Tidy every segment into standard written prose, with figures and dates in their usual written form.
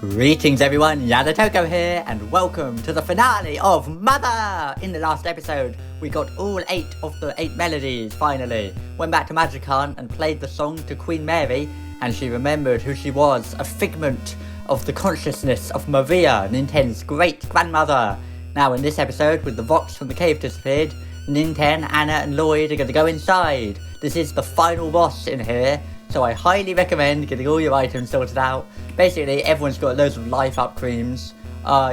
Greetings everyone, Yanatoko here, and welcome to the finale of Mother! In the last episode, we got all 8 of the 8 melodies, finally. Went back to Magicant and played the song to Queen Mary, and she remembered who she was, a figment of the consciousness of Maria, Ninten's great-grandmother. Now in this episode, with the Vox from the cave disappeared, Ninten, Anna and Lloyd are going to go inside. This is the final boss in here, so I highly recommend getting all your items sorted out. Basically, everyone's got loads of life up creams.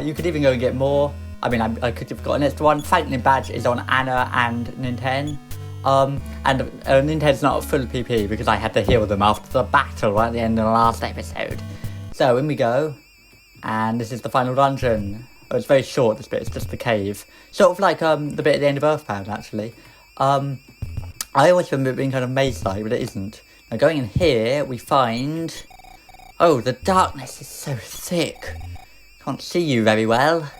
You could even go and get more. I mean, I could have got an extra one. Franklin badge is on Anna and Ninten. And Ninten's not full PP because I had to heal them after the battle at the end of the last episode. So in we go. And this is the final dungeon. Oh, it's very short, this bit. It's just the cave. Sort of like the bit at the end of Earthbound, actually. I always remember it being kind of maze-like, but it isn't. Now going in here, we find... Oh, the darkness is so thick. Can't see you very well.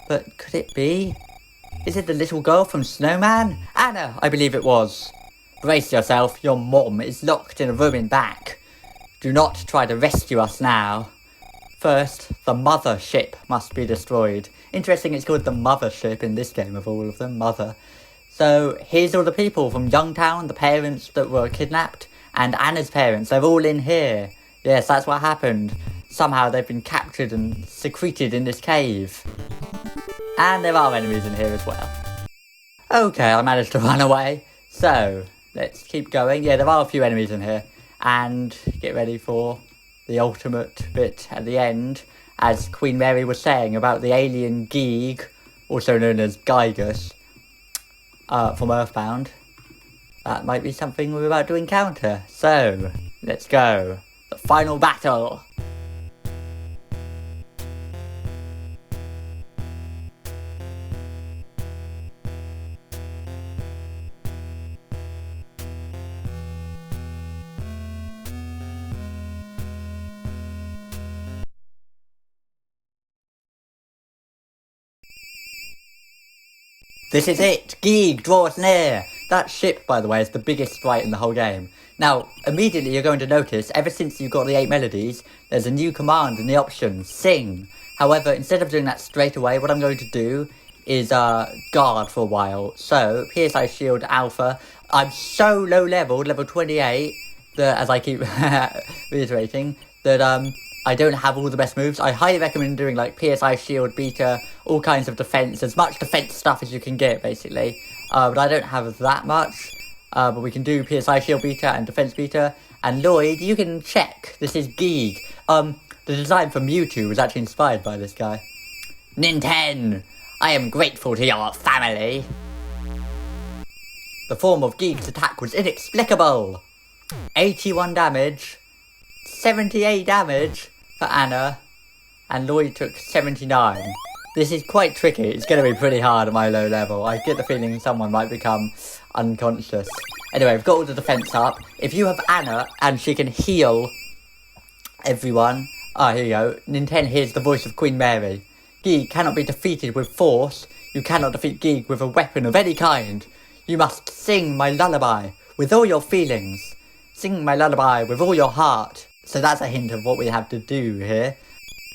But could it be? Is it the little girl from Snowman? Anna, I believe it was. Brace yourself, your mom is locked in a room in back. Do not try to rescue us now. First, the mothership must be destroyed. Interesting it's called the mothership in this game of all of them, Mother. So, here's all the people from Youngtown, the parents that were kidnapped, and Anna's parents. They're all in here. Yes, that's what happened. Somehow they've been captured and secreted in this cave. And there are enemies in here as well. Okay, I managed to run away. So, let's keep going. Yeah, there are a few enemies in here. And get ready for the ultimate bit at the end. As Queen Mary was saying about the alien Geeg, also known as Gygus, from Earthbound. That might be something we're about to encounter. So, let's go. The final battle! This is it! Geeg draws near! That ship, by the way, is the biggest sprite in the whole game. Now, immediately you're going to notice, ever since you've got the 8 melodies, there's a new command in the options, sing. However, instead of doing that straight away, what I'm going to do is guard for a while. So, PSI Shield Alpha, I'm so low leveled, level 28, that, as I keep reiterating, that I don't have all the best moves. I highly recommend doing like PSI Shield Beta, all kinds of defense, as much defense stuff as you can get, basically. But I don't have that much. But we can do PSI Shield Beta and Defense Beta. And Lloyd, you can check. This is Geeg. The design for Mewtwo was actually inspired by this guy. Ninten! I am grateful to your family. The form of Geeg's attack was inexplicable. 81 damage. 78 damage for Anna. And Lloyd took 79. This is quite tricky. It's going to be pretty hard at my low level. I get the feeling someone might become unconscious. Anyway, we've got all the defense up. If you have Anna and she can heal everyone... Ah, here you go. Ninten hears the voice of Queen Mary. Geeg cannot be defeated with force. You cannot defeat Geeg with a weapon of any kind. You must sing my lullaby with all your feelings. Sing my lullaby with all your heart. So that's a hint of what we have to do here.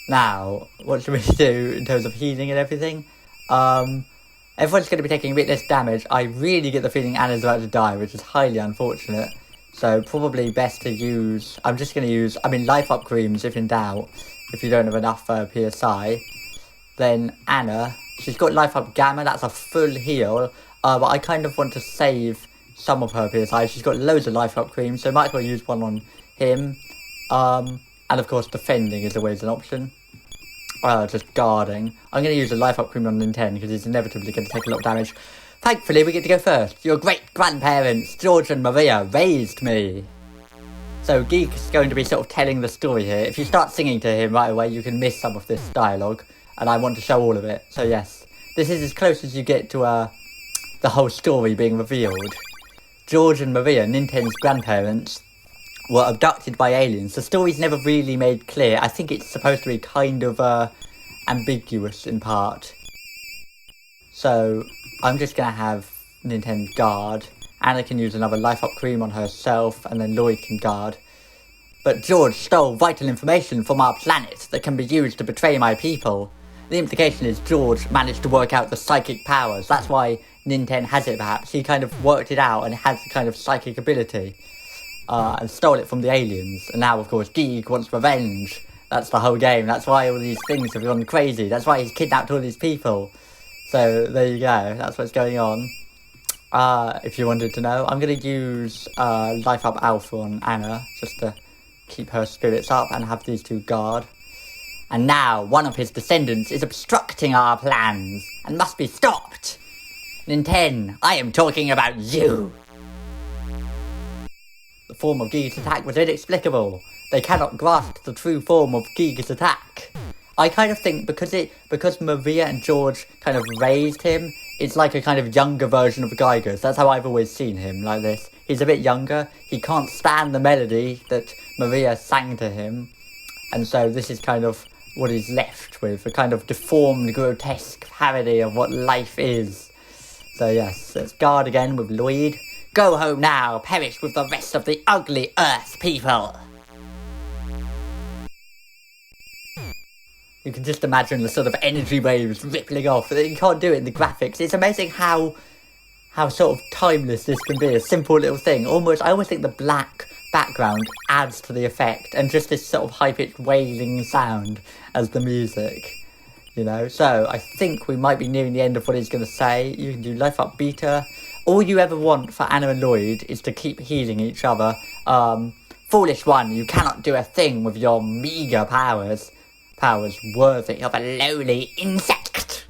Now, what should we do in terms of healing and everything? Everyone's going to be taking a bit less damage. I really get the feeling Anna's about to die, which is highly unfortunate. So, probably best to use... I'm just going to use... I mean, life up creams, if in doubt. If you don't have enough PSI. Then Anna, she's got life up gamma. That's a full heal. But I kind of want to save some of her PSI. She's got loads of life up creams, so might as well use one on him. And of course, defending is always an option. Just guarding. I'm going to use a life up cream on Ninten because he's inevitably going to take a lot of damage. Thankfully, we get to go first. Your great-grandparents, George and Maria, raised me. So, Geek is going to be sort of telling the story here. If you start singing to him right away, you can miss some of this dialogue. And I want to show all of it. So, yes. This is as close as you get to the whole story being revealed. George and Maria, Ninten's grandparents, were abducted by aliens. The story's never really made clear. I think it's supposed to be kind of ambiguous in part. So I'm just going to have Ninten guard. Anna can use another life up cream on herself, and then Lloyd can guard. but George stole vital information from our planet that can be used to betray my people. The implication is George managed to work out the psychic powers. That's why Nintendo has it, perhaps. He kind of worked it out and has the kind of psychic ability. And stole it from the aliens. And now, of course, Geek wants revenge. That's the whole game. That's why all these things have gone crazy. That's why he's kidnapped all these people. So, there you go. That's what's going on. If you wanted to know. I'm going to use Life Up Alpha on Anna, just to keep her spirits up and have these two guard. And now, one of his descendants is obstructing our plans, and must be stopped. Nintendo, I am talking about you. The form of Giga's attack was inexplicable. They cannot grasp the true form of Giga's attack. I kind of think because Maria and George kind of raised him, it's like a kind of younger version of Giga's. That's how I've always seen him, like this. He's a bit younger, he can't stand the melody that Maria sang to him, and so this is kind of what he's left with, a kind of deformed, grotesque parody of what life is. So yes, let's guard again with Lloyd. Go home now, perish with the rest of the ugly Earth people. You can just imagine the sort of energy waves rippling off. You can't do it in the graphics. It's amazing how sort of timeless this can be. A simple little thing. Almost, I always think the black background adds to the effect, and just this sort of high-pitched wailing sound as the music, you know. So I think we might be nearing the end of what he's going to say. You can do Life Up Beta. All you ever want for Anna and Lloyd is to keep healing each other. Foolish one, you cannot do a thing with your meager powers worthy of a lowly insect.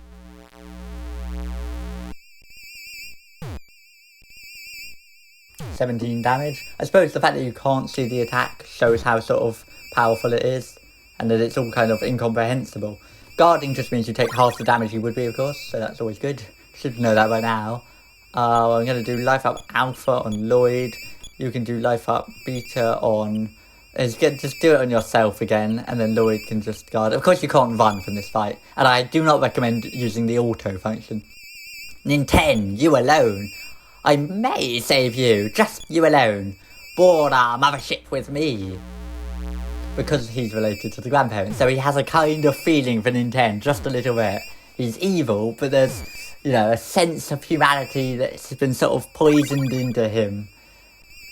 $17 damage. I suppose the fact that you can't see the attack shows how sort of powerful it is, and that it's all kind of incomprehensible. Guarding just means you take half the damage you would be, of course, so that's always good. Should know that by now. I'm going to do Life Up Alpha on Lloyd. You can do Life Up Beta on... Just do it on yourself again, and then Lloyd can just guard. Of course you can't run from this fight, and I do not recommend using the auto function. Nintendo, you alone. I may save you, just you alone. Board our mothership with me. Because he's related to the grandparents, so he has a kind of feeling for Nintendo, just a little bit. He's evil, but there's, you know, a sense of humanity that's been sort of poisoned into him.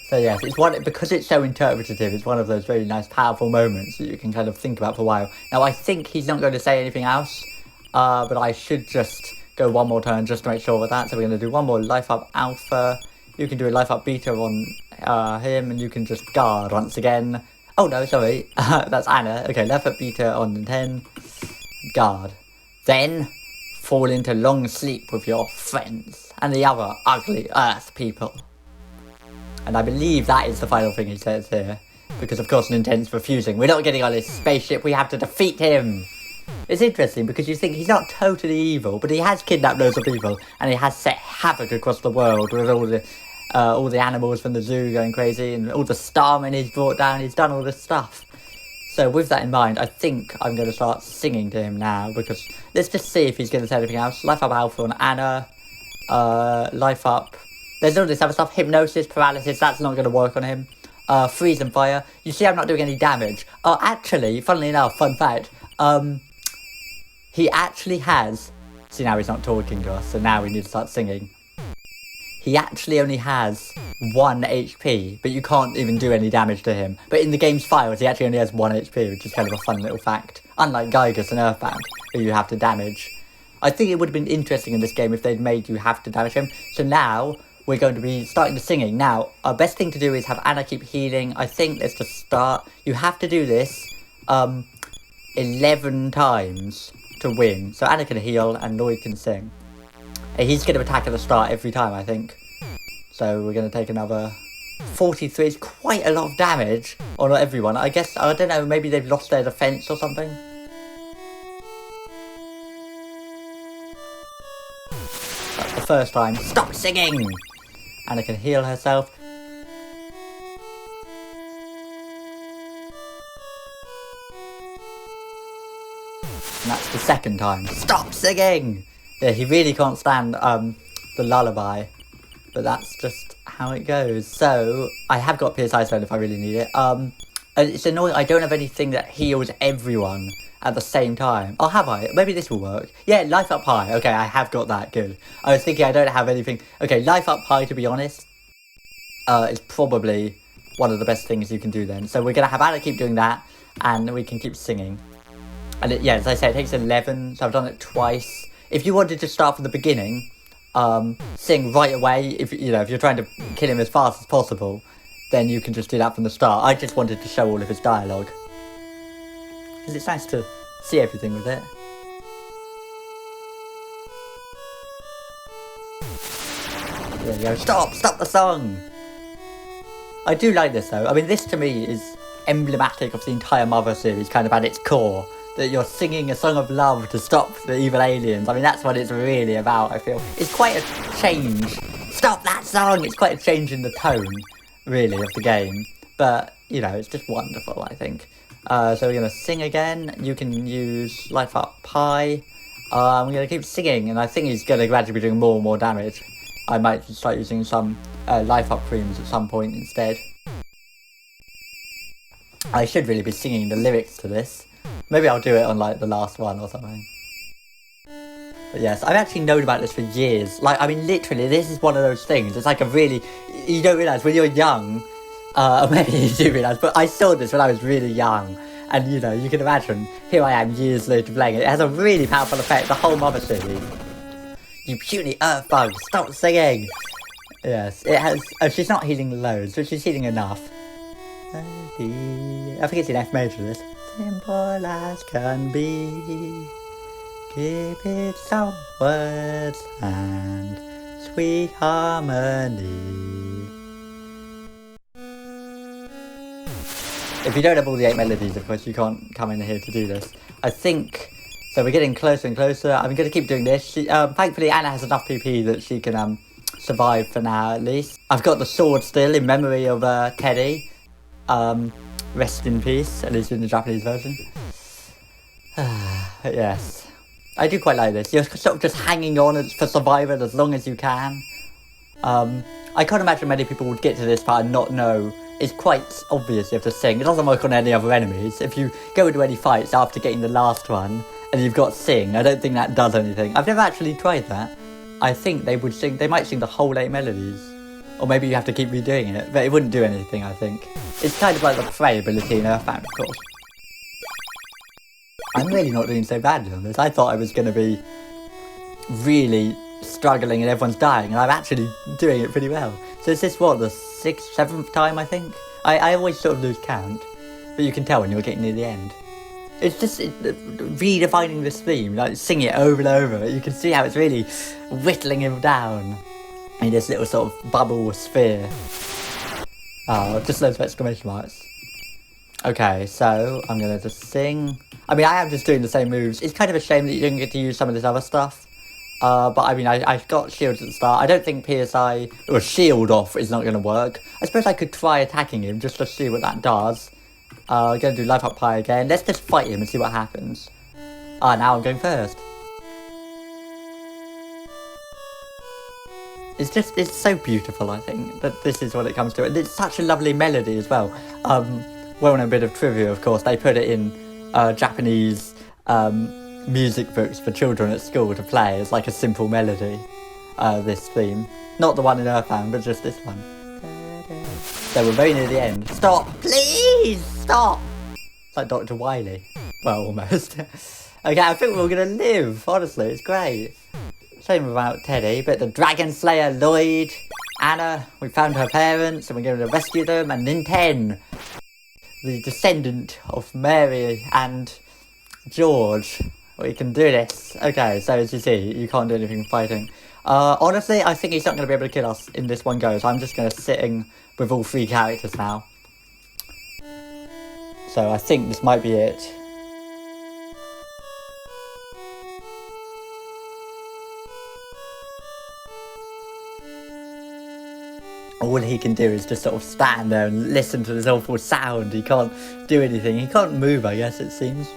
So yes, because it's so interpretative, it's one of those very nice, powerful moments that you can kind of think about for a while. Now, I think he's not going to say anything else, but I should just go one more turn just to make sure of that. So we're going to do one more Life Up Alpha. You can do a Life Up Beta on him, and you can just guard once again. Oh no, sorry, that's Anna. Okay, Life Up Beta on Nintendo. Guard. Then, fall into long sleep with your friends and the other ugly Earth people. And I believe that is the final thing he says here. Because of course Nintendo's refusing. We're not getting on his spaceship, we have to defeat him. It's interesting because you think he's not totally evil, but he has kidnapped loads of people, and he has set havoc across the world with all the animals from the zoo going crazy, and all the starmen he's brought down. He's done all this stuff. So with that in mind, I think I'm going to start singing to him now, because let's just see if he's going to say anything else. Life Up Alpha on Anna. Life Up... There's all this other stuff. Hypnosis, paralysis, that's not going to work on him. Freeze and fire. You see I'm not doing any damage. Actually, funnily enough, fun fact, he actually has... See, now he's not talking to us, so now we need to start singing. He actually only has 1 HP, but you can't even do any damage to him. But in the game's files, he actually only has 1 HP, which is kind of a fun little fact. Unlike Gygus and Earthbound, who you have to damage. I think it would have been interesting in this game if they'd made you have to damage him. So now... we're going to be starting the singing. Now, our best thing to do is have Anna keep healing. I think let's just start. You have to do this 11 times to win. So Anna can heal and Lloyd can sing. He's going to attack at the start every time, I think. So we're going to take another 43. Is quite a lot of damage on everyone. I guess, I don't know, maybe they've lost their defense or something. That's the first time. Stop singing! Anna can heal herself. And that's the second time. Stop singing! Yeah, he really can't stand the lullaby. But that's just how it goes. So, I have got PSI Stone if I really need it. It's annoying, I don't have anything that heals everyone at the same time. Oh, have I? Maybe this will work. Yeah, life up high. Okay, I have got that, good. I was thinking I don't have anything. Okay, life up high, to be honest, is probably one of the best things you can do then. So we're going to have Anna keep doing that, and we can keep singing. And yeah, as I said, it takes 11, so I've done it twice. If you wanted to start from the beginning, sing right away, if you're trying to kill him as fast as possible, then you can just do that from the start. I just wanted to show all of his dialogue, because it's nice to see everything with it. There you go. Stop the song! I do like this though. I mean, this to me is emblematic of the entire Mother series, kind of at its core. That you're singing a song of love to stop the evil aliens. I mean, that's what it's really about, I feel. It's quite a change. Stop that song! It's quite a change in the tone, really, of the game. But, it's just wonderful, I think. So we're going to sing again. You can use life up high. I'm going to keep singing, and I think he's going to gradually be doing more and more damage. I might start using some life up creams at some point instead. I should really be singing the lyrics to this. Maybe I'll do it on, the last one or something. But yes, I've actually known about this for years. Literally, this is one of those things. It's like you don't realise when you're young, maybe you do realise, but I saw this when I was really young. And, you can imagine, here I am years later playing it. It has a really powerful effect, the whole Mother series. You puny earth bugs, stop singing! Yes, it has... Oh, she's not healing loads, but she's healing enough. I think it's in F major, this. Simple as can be. Keep it some words and sweet harmony. If you don't have all the 8 melodies, of course, you can't come in here to do this. I think... So we're getting closer and closer. I'm going to keep doing this. Thankfully, Anna has enough PP that she can survive for now, at least. I've got the sword still in memory of Teddy. Rest in peace, at least in the Japanese version. Yes. I do quite like this. You're sort of just hanging on for survival as long as you can. I can't imagine many people would get to this part and not know. It's quite obvious you have to sing. It doesn't work on any other enemies. If you go into any fights after getting the last one, and you've got sing, I don't think that does anything. I've never actually tried that. I think they might sing the whole 8 melodies. Or maybe you have to keep redoing it, but it wouldn't do anything, I think. It's kind of like the Prey ability in Earthbound, of course. I'm really not doing so badly on this. I thought I was going to be really struggling and everyone's dying, and I'm actually doing it pretty well. So is this, what, the 6th, 7th time, I think? I always sort of lose count, but you can tell when you're getting near the end. It's just redefining this theme, singing it over and over. You can see how it's really whittling him down in this little sort of bubble sphere. Oh, just loads of exclamation marks. Okay, so I'm going to just sing. I mean, I am just doing the same moves. It's kind of a shame that you didn't get to use some of this other stuff. But I mean, I've got shields at the start. I don't think PSI, or shield off, is not going to work. I suppose I could try attacking him just to see what that does. I'm going to do life up high again. Let's just fight him and see what happens. Now I'm going first. It's so beautiful, I think, that this is what it comes to. And it's such a lovely melody as well. Well, a bit of trivia, of course, they put it in Japanese music books for children at school to play as like a simple melody, this theme. Not the one in Earthbound, but just this one. So we're very near the end. Stop! Please! Stop! It's like Dr. Wily. Well, almost. Okay, I think we're gonna live, honestly, it's great. Shame about Teddy, but the Dragon Slayer, Lloyd, Anna, we found her parents and we're going to rescue them, and Ninten, the descendant of Mary and George. We can do this. Okay, so as you see, you can't do anything fighting. Honestly, I think he's not going to be able to kill us in this one go, so I'm just going to sitting with all 3 characters now. So I think this might be it. All he can do is just sort of stand there and listen to this awful sound. He can't do anything. He can't move, I guess, it seems.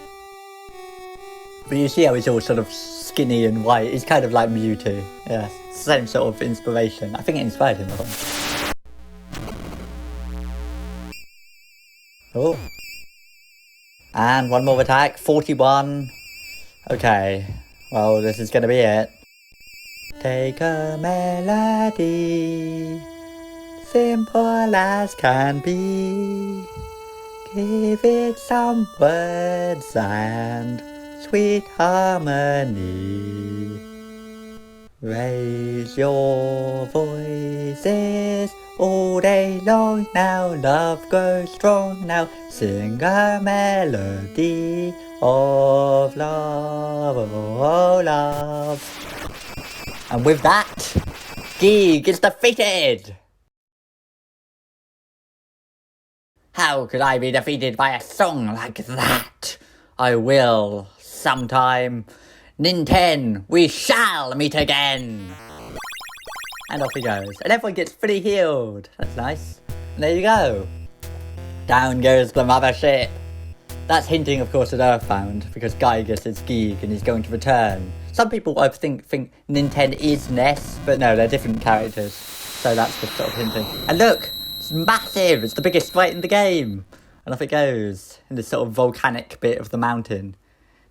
But you see how he's all sort of skinny and white. He's kind of like Mewtwo. Yeah, same sort of inspiration. I think it inspired him, I think. Oh. And one more attack. 41. Okay. Well, this is gonna be it. Take a melody, simple as can be. Give it some words and sweet harmony. Raise your voices all day long now. Love grows strong now. Sing a melody of love, oh love. And with that, Geek is defeated! How could I be defeated by a song like that? I will, sometime. Ninten, we shall meet again! And off he goes. And everyone gets fully healed. That's nice. And there you go. Down goes the mothership. That's hinting, of course, at Earthbound, because Gygus is Geek and he's going to return. Some people, I think Ninten is Ness, but no, they're different characters. So that's just sort of hinting. And look! It's massive! It's the biggest fight in the game! And off it goes, in this sort of volcanic bit of the mountain.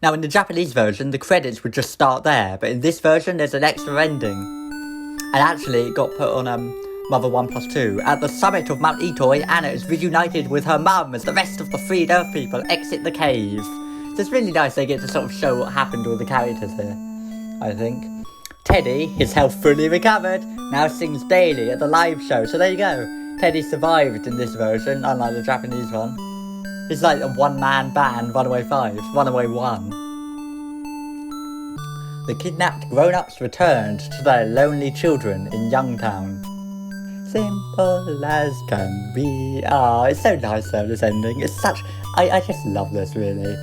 Now, in the Japanese version, the credits would just start there, but in this version, there's an extra ending. And actually, it got put on Mother 1+2. At the summit of Mount Itoi, Anna is reunited with her mum as the rest of the freed Earth people exit the cave. So it's really nice they get to sort of show what happened to all the characters here, I think. Teddy, his health fully recovered, now sings daily at the live show, so there you go. Teddy survived in this version, unlike the Japanese one. It's like a one-man band, Runaway 5, Runaway 1. The kidnapped grown-ups returned to their lonely children in Youngtown. Simple as can be. Ah, it's so nice though, this ending. It's such... I just love this, really.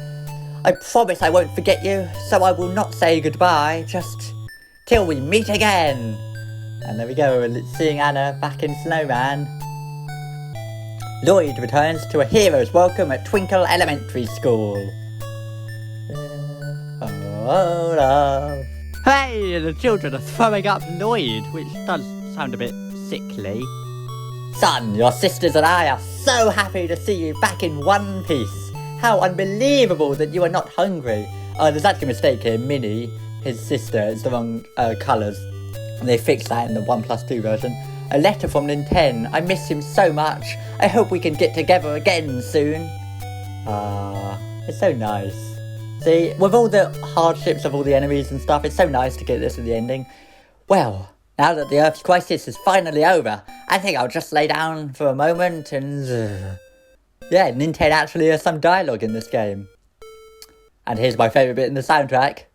I promise I won't forget you, so I will not say goodbye, just till we meet again. And there we go, seeing Anna back in Snowman. Lloyd returns to a hero's welcome at Twinkle Elementary School. Oh, love. Hey, the children are throwing up Lloyd, which does sound a bit sickly. Son, your sisters and I are so happy to see you back in one piece. How unbelievable that you are not hungry. There's actually a mistake here. Minnie, his sister, is the wrong colours. And they fixed that in the 1+2 version. A letter from Ninten. I miss him so much. I hope we can get together again soon. It's so nice. See, with all the hardships of all the enemies and stuff, it's so nice to get this at the ending. Well, now that the Earth's crisis is finally over, I think I'll just lay down for a moment and... yeah, Ninten actually has some dialogue in this game. And here's my favourite bit in the soundtrack.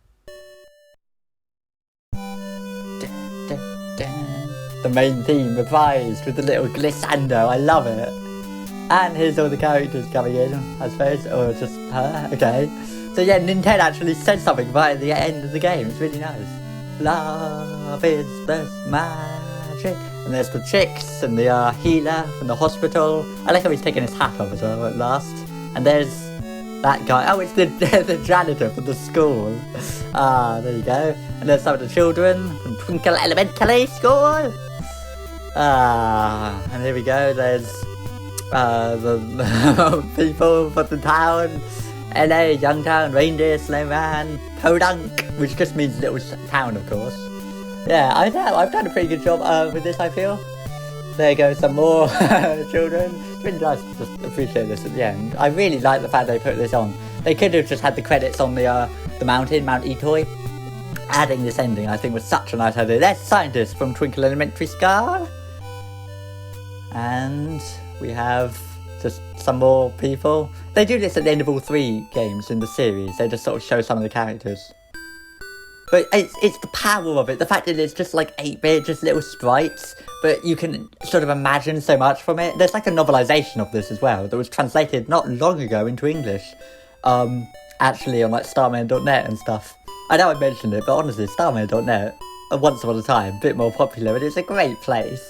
The main theme reprised with the little glissando. I love it. And here's all the characters coming in, I suppose, or just her. Okay. So yeah, Ninten actually said something right at the end of the game. It's really nice. Love is the magic. And there's the chicks and the healer from the hospital. I like how he's taking his hat off as well at last. And there's that guy. Oh, it's the janitor from the school. There you go. And there's some of the children from Twinkle Elementary School. And here we go. There's the people from the town. LA, Youngtown, Reindeer, Snowman, Podunk, which just means little town, of course. Yeah, I've done a pretty good job with this, I feel. There goes some more children. It's really nice to just appreciate this at the end. I really like the fact they put this on. They could have just had the credits on the mountain, Mount Itoi. Adding this ending, I think, was such a nice idea. There's scientists from Twinkle Elementary School. And we have just some more people. They do this at the end of all 3 games in the series. They just sort of show some of the characters. But it's the power of it. The fact that it's just like 8-bit, just little sprites. But you can sort of imagine so much from it. There's like a novelization of this as well that was translated not long ago into English. Actually on like Starman.net and stuff. I know I mentioned it, but honestly, Starman.net, once upon a time, a bit more popular, and it's a great place,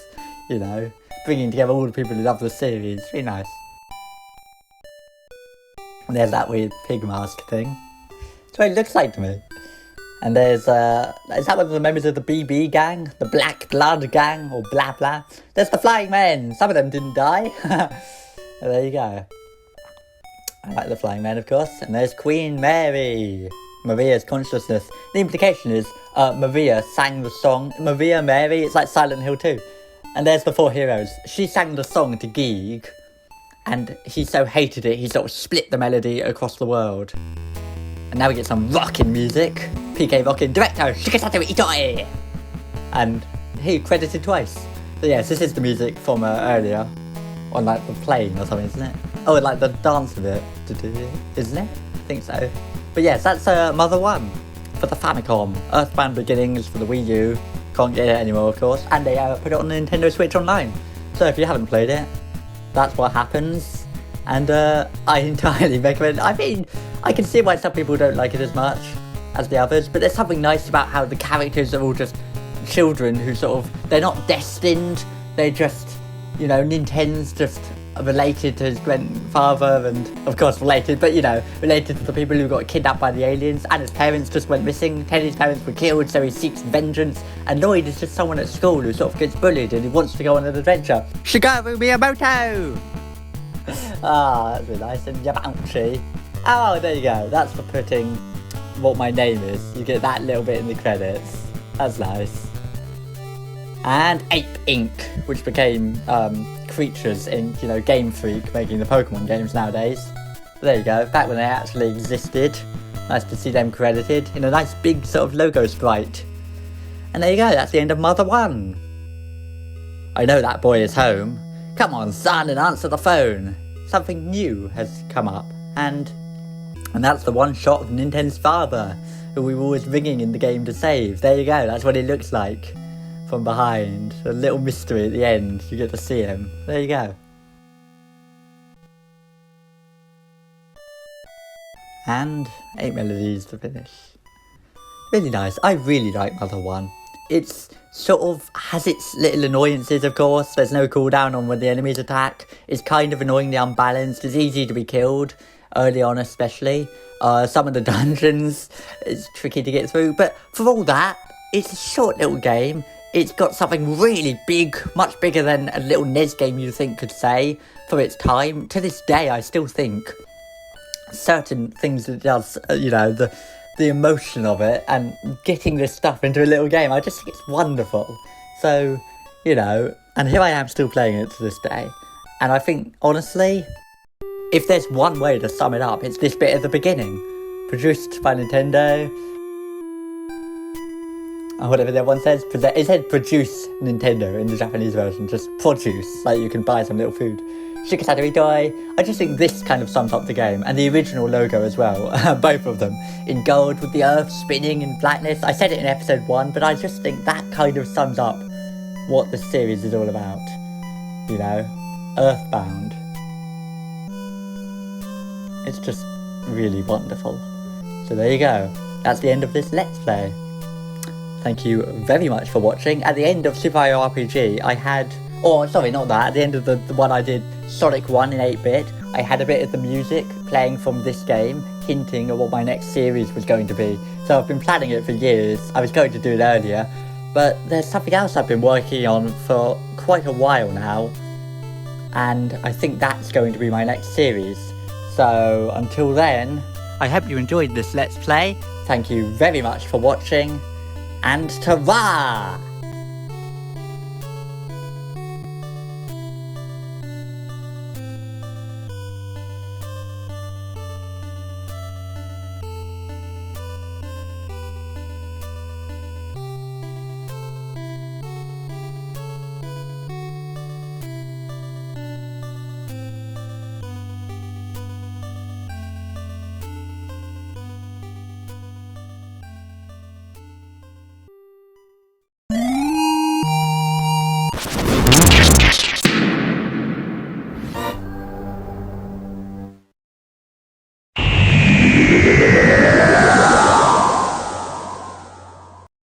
you know, bringing together all the people who love the series. Really nice. And there's that weird pig mask thing. That's what it looks like to me. And there's, is that one of the members of the BB gang? The Black Blood gang, or blah blah. There's the Flying Men. Some of them didn't die. There you go. I like the Flying Man, of course. And there's Queen Mary, Maria's consciousness. The implication is Maria sang the song. Maria, Mary, it's like Silent Hill 2. And there's the four heroes. She sang the song to Geeg, and he so hated it, he sort of split the melody across the world. And now we get some rockin' music. PK Rockin' director, Mount Itoi! And he credited twice. So yes, this is the music from earlier. On like the plane or something, isn't it? Oh, like the dance of it, isn't it? I think so. But yes, that's Mother 1 for the Famicom. Earthbound Beginnings for the Wii U. Can't get it anymore, of course. And they put it on the Nintendo Switch Online. So if you haven't played it, that's what happens. And I entirely recommend it. I mean, I can see why some people don't like it as much as the others, but there's something nice about how the characters are all just children who sort of, they're not destined, they're just, you know, Nintendo's just related to his grandfather and, of course, related, but, you know, related to the people who got kidnapped by the aliens, and his parents just went missing. Teddy's parents were killed, so he seeks vengeance, and Lloyd is just someone at school who sort of gets bullied and he wants to go on an adventure. Shigeru Miyamoto! That's really nice. And Yamauchi. Oh, there you go. That's for putting what my name is. You get that little bit in the credits. That's nice. And Ape Inc., which became Creatures Inc., you know, Game Freak, making the Pokemon games nowadays. But there you go, back when they actually existed. Nice to see them credited in a nice big sort of logo sprite. And there you go, that's the end of Mother 1. I know that boy is home. Come on, son, and answer the phone. Something new has come up, and that's the one shot of Nintendo's father, who we were always ringing in the game to save. There you go, that's what he looks like from behind. A little mystery at the end, you get to see him. There you go. And 8 melodies to finish. Really nice. I really like Mother 1. It's sort of has its little annoyances, of course. There's no cooldown on when the enemies attack. It's kind of annoyingly unbalanced. It's easy to be killed, early on especially. Some of the dungeons, it's tricky to get through. But for all that, it's a short little game. It's got something really big, much bigger than a little NES game you think could say for its time. To this day, I still think certain things it does, you know, the emotion of it and getting this stuff into a little game, I just think it's wonderful. So, you know, and here I am still playing it to this day. And I think, honestly, if there's one way to sum it up, it's this bit at the beginning. Produced by Nintendo. Or whatever the other one says. It said produce Nintendo in the Japanese version. Just produce, like you can buy some little food. Shikasado Itoi. I just think this kind of sums up the game. And the original logo as well. Both of them. In gold with the earth spinning in blackness. I said it in episode 1, but I just think that kind of sums up what the series is all about. You know? Earthbound. It's just really wonderful. So there you go. That's the end of this Let's Play. Thank you very much for watching. At the end of Super Mario RPG, I had... Oh, sorry, not that. At the end of the one I did, Sonic 1 in 8-bit, I had a bit of the music playing from this game, hinting at what my next series was going to be. So I've been planning it for years. I was going to do it earlier, but there's something else I've been working on for quite a while now, and I think that's going to be my next series. So until then, I hope you enjoyed this Let's Play. Thank you very much for watching, and ta-ra!